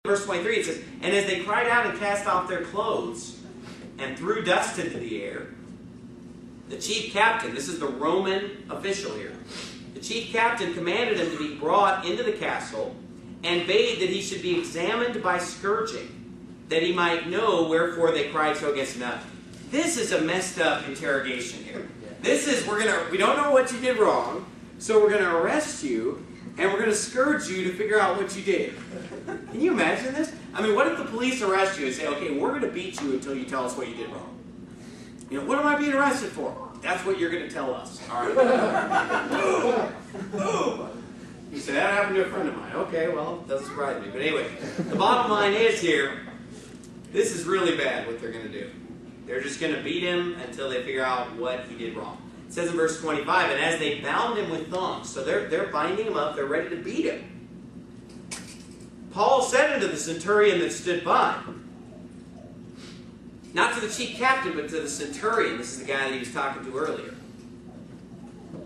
Verse 23, it says, "And as they cried out and cast off their clothes and threw dust into the air, the chief captain," this is the Roman official here, "the chief captain commanded him to be brought into the castle and bade that he should be examined by scourging, that he might know wherefore they cried so against him." Now, this is a messed up interrogation here. This is, we don't know what you did wrong, so we're going to arrest you, and we're going to scourge you to figure out what you did. Can you imagine this? I mean, what if the police arrest you and say, "Okay, we're going to beat you until you tell us what you did wrong"? You know, what am I being arrested for? That's what you're going to tell us. All right. Boom! You said, "That happened to a friend of mine." Okay, well, it doesn't surprise me. But anyway, the bottom line is here, this is really bad what they're going to do. They're just going to beat him until they figure out what he did wrong. It says in verse 25, "And as they bound him with thongs," so they're binding him up, they're ready to beat him. "Paul said unto the centurion that stood by," not to the chief captain, but to the centurion, this is the guy that he was talking to earlier,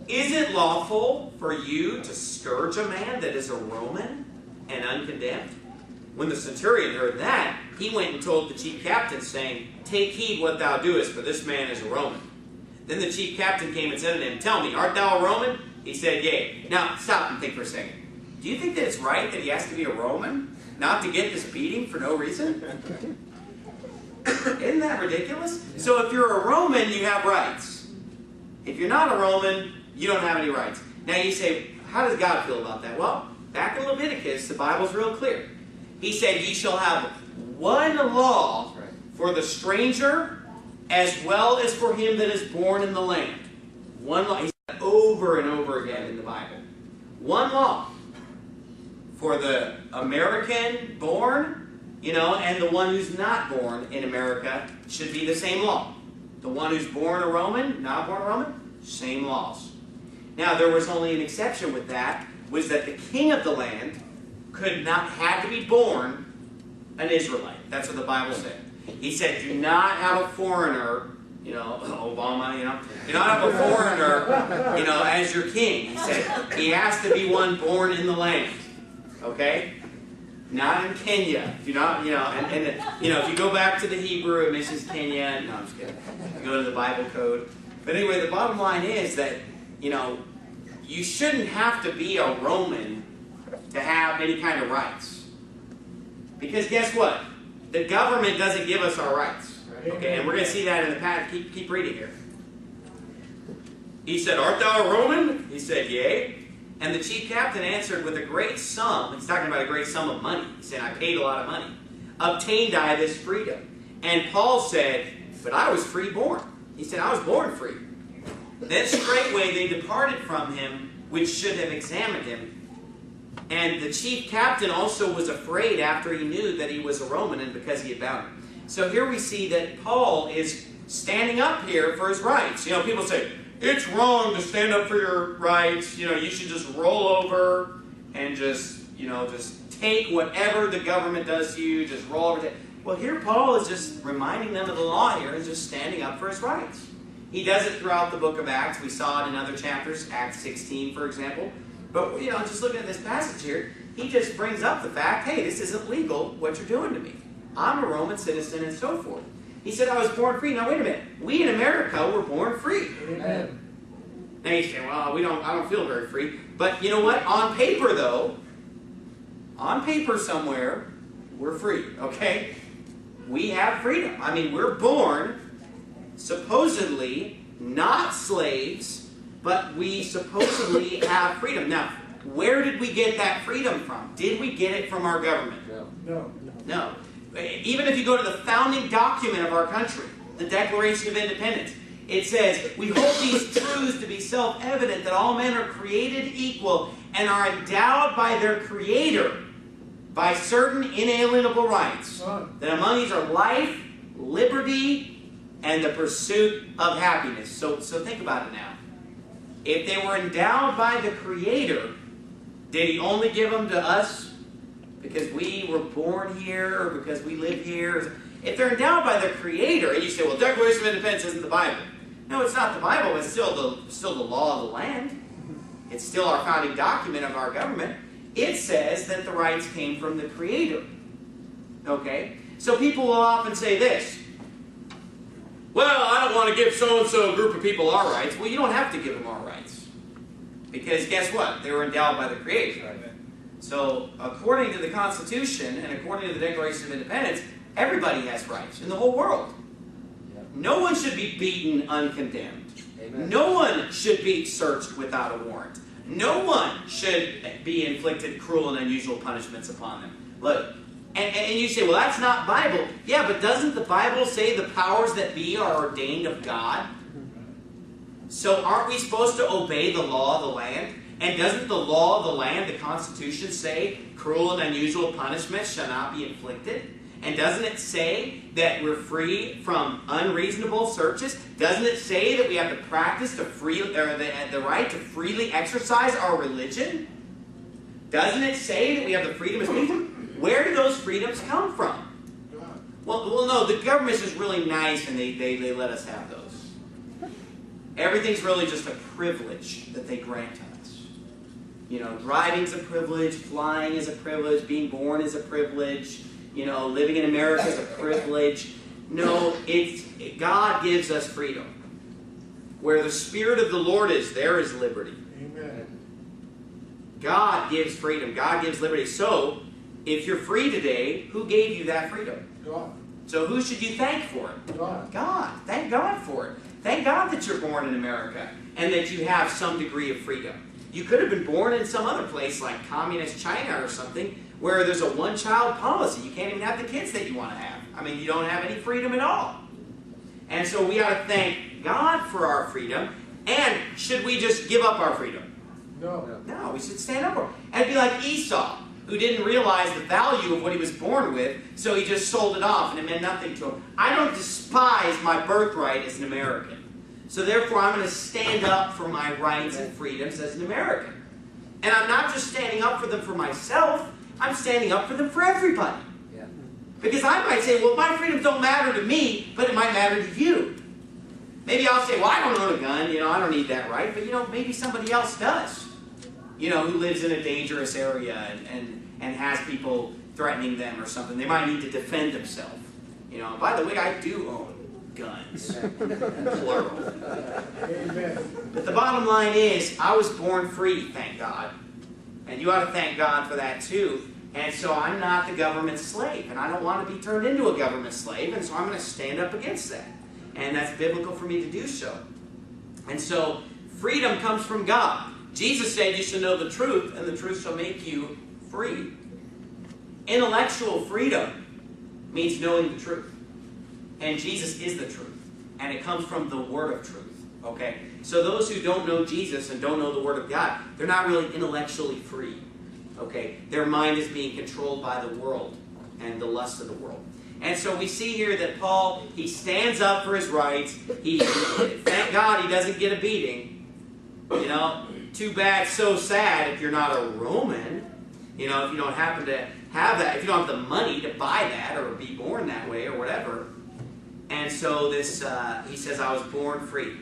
"Is it lawful for you to scourge a man that is a Roman and uncondemned?" When the centurion heard that, he went and told the chief captain, saying, "Take heed what thou doest, for this man is a Roman." Then the chief captain came and said unto him, "Tell me, art thou a Roman?" He said, "Yea." Now, stop and think for a second. Do you think that it's right that he has to be a Roman, not to get this beating for no reason? Isn't that ridiculous? So if you're a Roman, you have rights. If you're not a Roman, you don't have any rights. Now you say, how does God feel about that? Well, back in Leviticus, the Bible's real clear. He said, "Ye shall have one law for the stranger as well as for him that is born in the land." One law. He said over and over again in the Bible. One law. For the American born, and the one who's not born in America should be the same law. The one who's born a Roman, not born a Roman, same laws. Now, there was only an exception with that, was that the king of the land had to be born an Israelite. That's what the Bible said. He said, "Do not have a foreigner," Obama, "do not have a foreigner, as your king." He said, he has to be one born in the land. Okay? Not in Kenya. Do not, if you go back to the Hebrew, it mentions Kenya. No, I'm just kidding. You go to the Bible code. But anyway, the bottom line is that, you shouldn't have to be a Roman to have any kind of rights. Because guess what? The government doesn't give us our rights. Okay, and we're going to see that in the past. Keep reading here. He said, "Art thou a Roman?" He said, "Yea." And the chief captain answered, "With a great sum," he's talking about a great sum of money. He said, "I paid a lot of money. Obtained I this freedom." And Paul said, "But I was free born." He said, "I was born free." Then straightway they departed from him, which should have examined him. And the chief captain also was afraid after he knew that he was a Roman and because he had bound him. So here we see that Paul is standing up here for his rights. People say, it's wrong to stand up for your rights. You should just roll over and just take whatever the government does to you, just roll over. Well, here Paul is just reminding them of the law here and just standing up for his rights. He does it throughout the book of Acts. We saw it in other chapters, Acts 16, for example. But, just looking at this passage here, he just brings up the fact, hey, this isn't legal, what you're doing to me. I'm a Roman citizen and so forth. He said, "I was born free." Now, wait a minute. We in America were born free. Amen. Now you say, "Well, I don't feel very free." But you know what? On paper, though, on paper somewhere, we're free, okay? We have freedom. I mean, we're born supposedly not slaves, but we supposedly have freedom. Now, where did we get that freedom from? Did we get it from our government? No. Even if you go to the founding document of our country, the Declaration of Independence, it says, "We hold these truths to be self-evident that all men are created equal and are endowed by their Creator by certain inalienable rights, that among these are life, liberty, and the pursuit of happiness." So think about it now. If they were endowed by the Creator, did He only give them to us because we were born here or because we live here? If they're endowed by the Creator, and you say, "Well, Declaration of Independence isn't the Bible." No, it's not the Bible, but it's still the law of the land. It's still our founding document of our government. It says that the rights came from the Creator. Okay? So people will often say this. Well, I don't want to give so-and-so a group of people our rights. Well, you don't have to give them our rights. Because guess what? They were endowed by the Creator. Right. So according to the Constitution and according to the Declaration of Independence, everybody has rights in the whole world. Yep. No one should be beaten uncondemned. Amen. No one should be searched without a warrant. No one should be inflicted cruel and unusual punishments upon them. Look, and you say, well, that's not Bible. Yeah, but doesn't the Bible say the powers that be are ordained of God? So aren't we supposed to obey the law of the land? And doesn't the law of the land, the Constitution, say cruel and unusual punishments shall not be inflicted? And doesn't it say that we're free from unreasonable searches? Doesn't it say that we have the practice to the right to freely exercise our religion? Doesn't it say that we have the freedom of speech? Where do those freedoms come from? Well, no, the government is really nice and they let us have those. Everything's really just a privilege that they grant us. You know, driving's a privilege, flying is a privilege, being born is a privilege, you know, living in America is a privilege. No, God gives us freedom. Where the Spirit of the Lord is, there is liberty. Amen. God gives freedom. God gives liberty. So, if you're free today, who gave you that freedom? God. So who should you thank for it? God. God. Thank God for it. Thank God that you're born in America and that you have some degree of freedom. You could have been born in some other place like communist China or something where there's a one-child policy. You can't even have the kids that you want to have. I mean, you don't have any freedom at all. And so we ought to thank God for our freedom. And should we just give up our freedom? No. No, we should stand up for it. And be like Esau, who didn't realize the value of what he was born with, so he just sold it off and it meant nothing to him. I don't despise my birthright as an American. So therefore I'm going to stand up for my rights and freedoms as an American. And I'm not just standing up for them for myself, I'm standing up for them for everybody. Yeah. Because I might say, well, my freedoms don't matter to me, but it might matter to you. Maybe I'll say, well, I don't own a gun, you know, I don't need that right, but you know, maybe somebody else does. You know, who lives in a dangerous area and has people threatening them or something. They might need to defend themselves. You know, by the way, I do own guns. Plural. Amen. But the bottom line is, I was born free, thank God. And you ought to thank God for that too. And so I'm not the government's slave. And I don't want to be turned into a government slave. And so I'm going to stand up against that. And that's biblical for me to do so. And so freedom comes from God. Jesus said you shall know the truth, and the truth shall make you free. Intellectual freedom means knowing the truth. And Jesus is the truth. And it comes from the Word of truth. Okay? So those who don't know Jesus and don't know the Word of God, they're not really intellectually free. Okay? Their mind is being controlled by the world and the lust of the world. And so we see here that Paul, he stands up for his rights. Thank God he doesn't get a beating. You know? Too bad, so sad if you're not a Roman. You know, if you don't happen to have that, if you don't have the money to buy that or be born that way or whatever. And so this, he says, I was born free.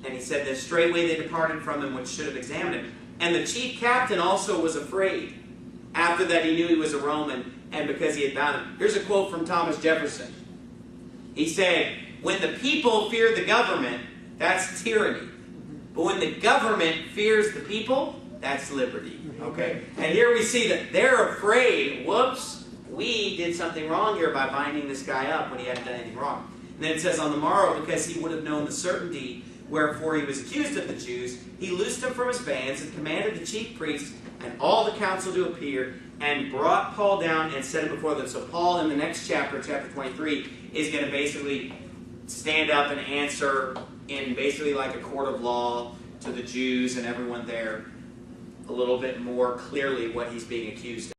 And he said that straightway they departed from him which should have examined him. And the chief captain also was afraid. After that he knew he was a Roman and because he had bound him. Here's a quote from Thomas Jefferson. He said, when the people fear the government, that's tyranny. But when the government fears the people, that's liberty. Okay? And here we see that they're afraid. Whoops, we did something wrong here by binding this guy up when he hadn't done anything wrong. And then it says, on the morrow, because he would have known the certainty wherefore he was accused of the Jews, he loosed him from his bands and commanded the chief priests and all the council to appear and brought Paul down and set him before them. So Paul in the next chapter, chapter 23, is going to basically stand up and answer in basically like a court of law to the Jews and everyone there a little bit more clearly what he's being accused of.